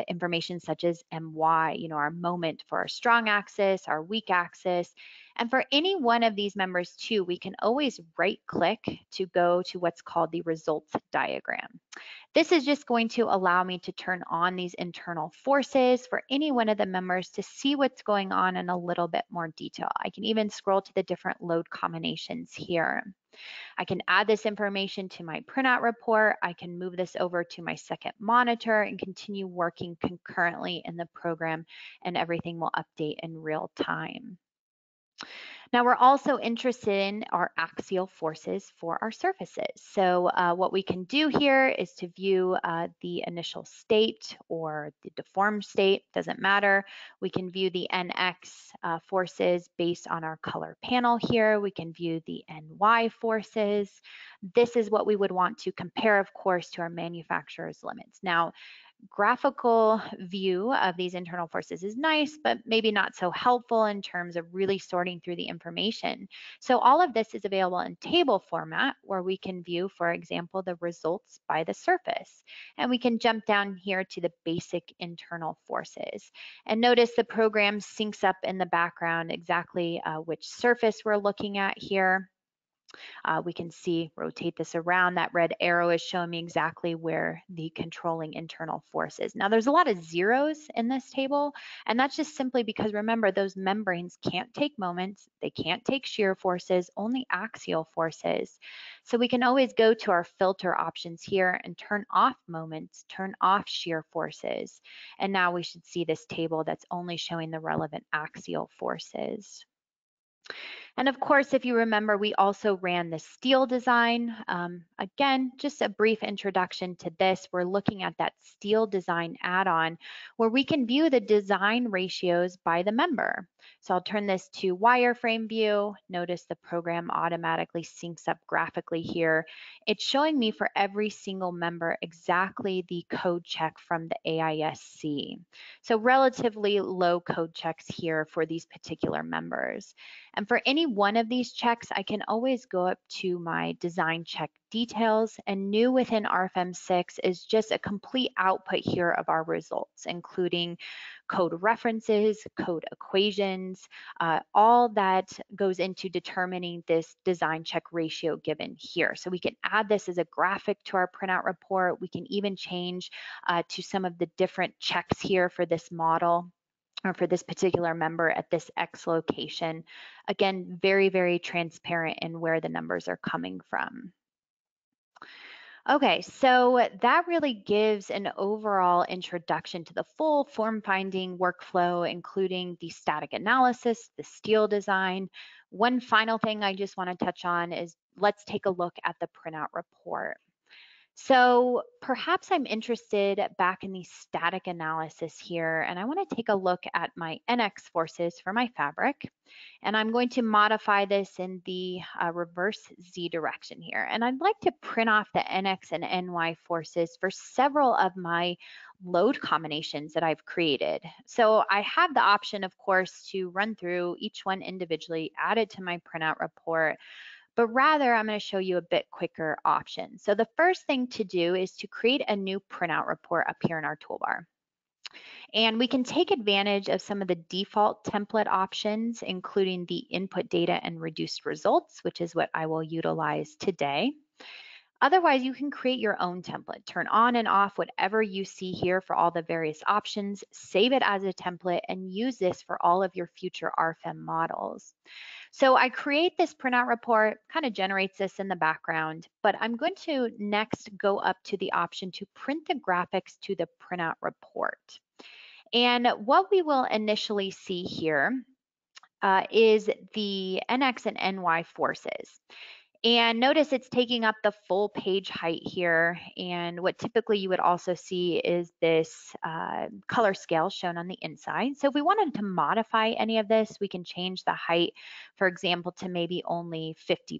information such as MY, our moment for our strong axis, our weak axis. And for any one of these members too, we can always right click to go to what's called the results diagram. This is just going to allow me to turn on these internal forces for any one of the members to see what's going on in a little bit more detail. I can even scroll to the different load combinations here. I can add this information to my printout report. I can move this over to my second monitor and continue working concurrently in the program, and everything will update in real time. Now we're also interested in our axial forces for our surfaces. So what we can do here is to view the initial state or the deformed state, doesn't matter. We can view the NX forces based on our color panel here. We can view the NY forces. This is what we would want to compare, of course, to our manufacturer's limits. Now, graphical view of these internal forces is nice, but maybe not so helpful in terms of really sorting through the information. So all of this is available in table format, where we can view, for example, the results by the surface. And we can jump down here to the basic internal forces. And notice the program syncs up in the background exactly which surface we're looking at here. We can see, rotate this around, that red arrow is showing me exactly where the controlling internal force is. Now there's a lot of zeros in this table, and that's just simply because, remember, those membranes can't take moments, they can't take shear forces, only axial forces. So we can always go to our filter options here and turn off moments, turn off shear forces. And now we should see this table that's only showing the relevant axial forces. And of course, if you remember, we also ran the steel design. Again, just a brief introduction to this. We're looking at that steel design add-on where we can view the design ratios by the member. So I'll turn this to wireframe view. Notice the program automatically syncs up graphically here. It's showing me for every single member exactly the code check from the AISC. So relatively low code checks here for these particular members. And for any one of these checks, I can always go up to my design check details, and new within RFEM 6 is just a complete output here of our results, including code references, code equations, all that goes into determining this design check ratio given here. So we can add this as a graphic to our printout report. We can even change to some of the different checks here for this model, or for this particular member at this X location. Again, very, very transparent in where the numbers are coming from. Okay, so that really gives an overall introduction to the full form finding workflow, including the static analysis, the steel design. One final thing I just want to touch on is let's take a look at the printout report. So perhaps I'm interested back in the static analysis here, and I want to take a look at my NX forces for my fabric. And I'm going to modify this in the reverse Z direction here. And I'd like to print off the NX and NY forces for several of my load combinations that I've created. So I have the option, of course, to run through each one individually, add it to my printout report, but rather I'm going to show you a bit quicker option. So the first thing to do is to create a new printout report up here in our toolbar. And we can take advantage of some of the default template options, including the input data and reduced results, which is what I will utilize today. Otherwise, you can create your own template. Turn on and off whatever you see here for all the various options, save it as a template, and use this for all of your future RFEM models. So I create this printout report, kind of generates this in the background, but I'm going to next go up to the option to print the graphics to the printout report. And what we will initially see here is the NX and NY forces. And notice it's taking up the full page height here. And what typically you would also see is this color scale shown on the inside. So if we wanted to modify any of this, we can change the height, for example, to maybe only 50%.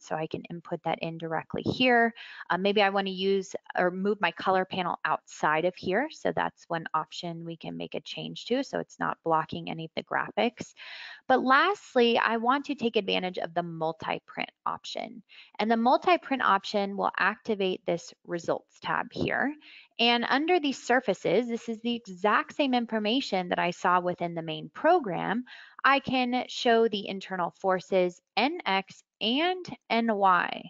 So I can input that in directly here. Maybe I want to use or move my color panel outside of here. So that's one option we can make a change to, so it's not blocking any of the graphics. But lastly, I want to take advantage of the multi-print option. And the multi-print option will activate this results tab here. And under these surfaces, this is the exact same information that I saw within the main program. I can show the internal forces NX and NY.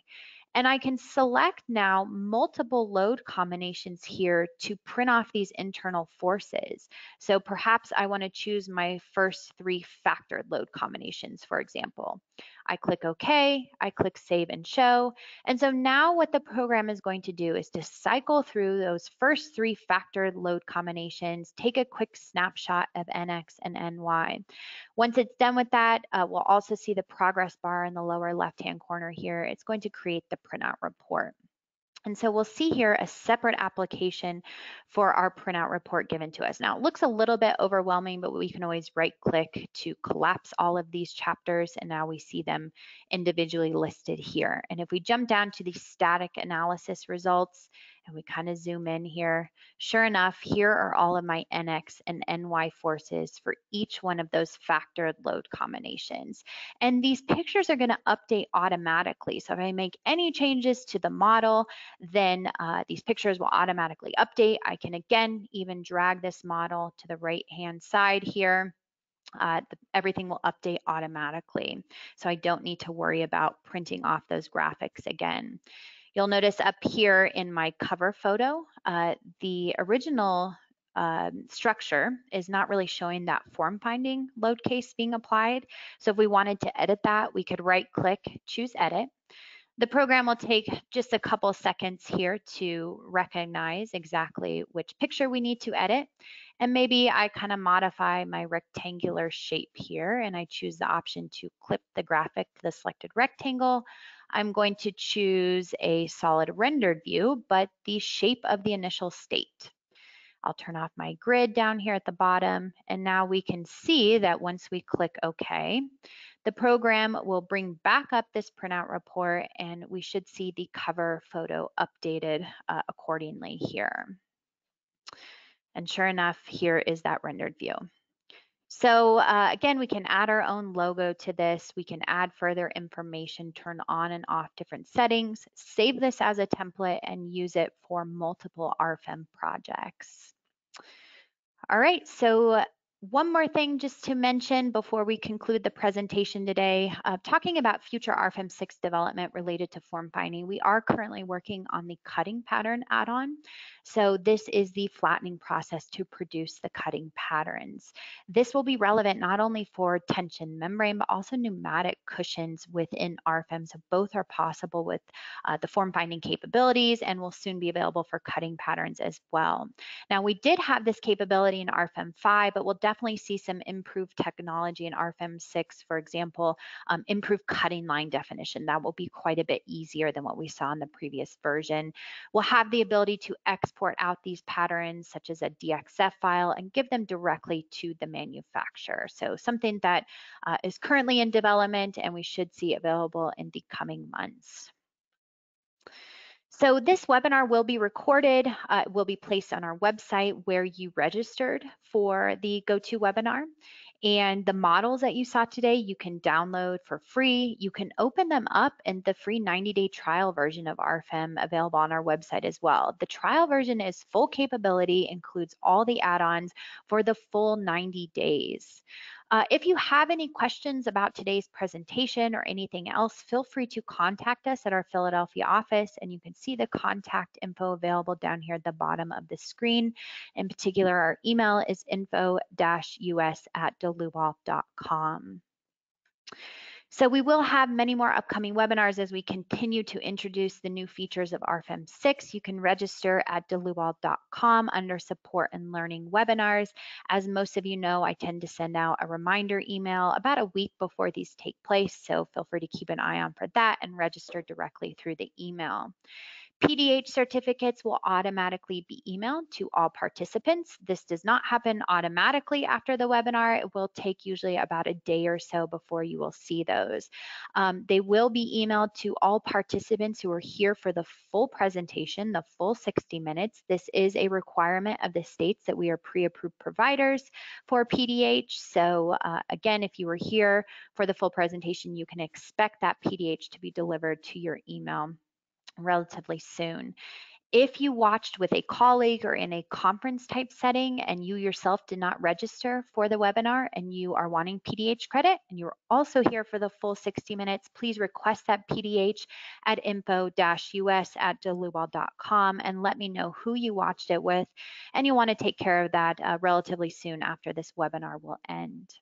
And I can select now multiple load combinations here to print off these internal forces. So perhaps I want to choose my first 3 factored load combinations, for example. I click OK, I click Save and Show. And so now what the program is going to do is to cycle through those first 3 factored load combinations, take a quick snapshot of NX and NY. Once it's done with that, we'll also see the progress bar in the lower left-hand corner here. It's going to create the printout report. And so we'll see here a separate application for our printout report given to us. Now, it looks a little bit overwhelming, but we can always right-click to collapse all of these chapters, and now we see them individually listed here. And if we jump down to the static analysis results, and we kind of zoom in here, sure enough, here are all of my NX and NY forces for each one of those factored load combinations. And these pictures are going to update automatically. So if I make any changes to the model, then these pictures will automatically update. I can again even drag this model to the right-hand side here. Everything will update automatically. So I don't need to worry about printing off those graphics again. You'll notice up here in my cover photo, the original structure is not really showing that form finding load case being applied. So if we wanted to edit that, we could right click, choose edit. The program will take just a couple seconds here to recognize exactly which picture we need to edit. And maybe I kind of modify my rectangular shape here and I choose the option to clip the graphic to the selected rectangle. I'm going to choose a solid rendered view, but the shape of the initial state. I'll turn off my grid down here at the bottom, and now we can see that once we click OK, the program will bring back up this printout report, and we should see the cover photo updated accordingly here. And sure enough, here is that rendered view. So again, we can add our own logo to this. We can add further information, turn on and off different settings, save this as a template, and use it for multiple RFEM projects. All right, so one more thing just to mention before we conclude the presentation today, talking about future RFEM 6 development related to form finding. We are currently working on the cutting pattern add-on. So this is the flattening process to produce the cutting patterns. This will be relevant not only for tension membrane, but also pneumatic cushions within RFEM. So both are possible with the form finding capabilities and will soon be available for cutting patterns as well. Now, we did have this capability in RFEM 5, but we'll definitely see some improved technology in RFEM 6, for example, improved cutting line definition. That will be quite a bit easier than what we saw in the previous version. We'll have the ability to export out these patterns, such as a DXF file, and give them directly to the manufacturer. So something that is currently in development, and we should see available in the coming months. So this webinar will be recorded, will be placed on our website where you registered for the GoToWebinar. And the models that you saw today, you can download for free. You can open them up in the free 90-day trial version of RFEM available on our website as well. The trial version is full capability, includes all the add-ons for the full 90 days. If you have any questions about today's presentation or anything else, feel free to contact us at our Philadelphia office, and you can see the contact info available down here at the bottom of the screen. In particular, our email is info-us@deluwalk.com. So we will have many more upcoming webinars as we continue to introduce the new features of RFEM 6. You can register at deluwalk.com under support and learning webinars. As most of you know, I tend to send out a reminder email about a week before these take place, so feel free to keep an eye on for that and register directly through the email. PDH certificates will automatically be emailed to all participants. This does not happen automatically after the webinar. It will take usually about a day or so before you will see those. They will be emailed to all participants who are here for the full presentation, the full 60 minutes. This is a requirement of the states that we are pre-approved providers for PDH. So again, if you were here for the full presentation, you can expect that PDH to be delivered to your email relatively soon. If you watched with a colleague or in a conference type setting and you yourself did not register for the webinar and you are wanting PDH credit and you're also here for the full 60 minutes, please request that PDH at info-us@deluwal.com and let me know who you watched it with, and you want to take care of that relatively soon after this webinar will end.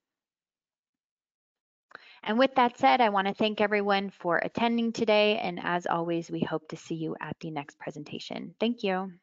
And with that said, I want to thank everyone for attending today, and as always, we hope to see you at the next presentation. Thank you.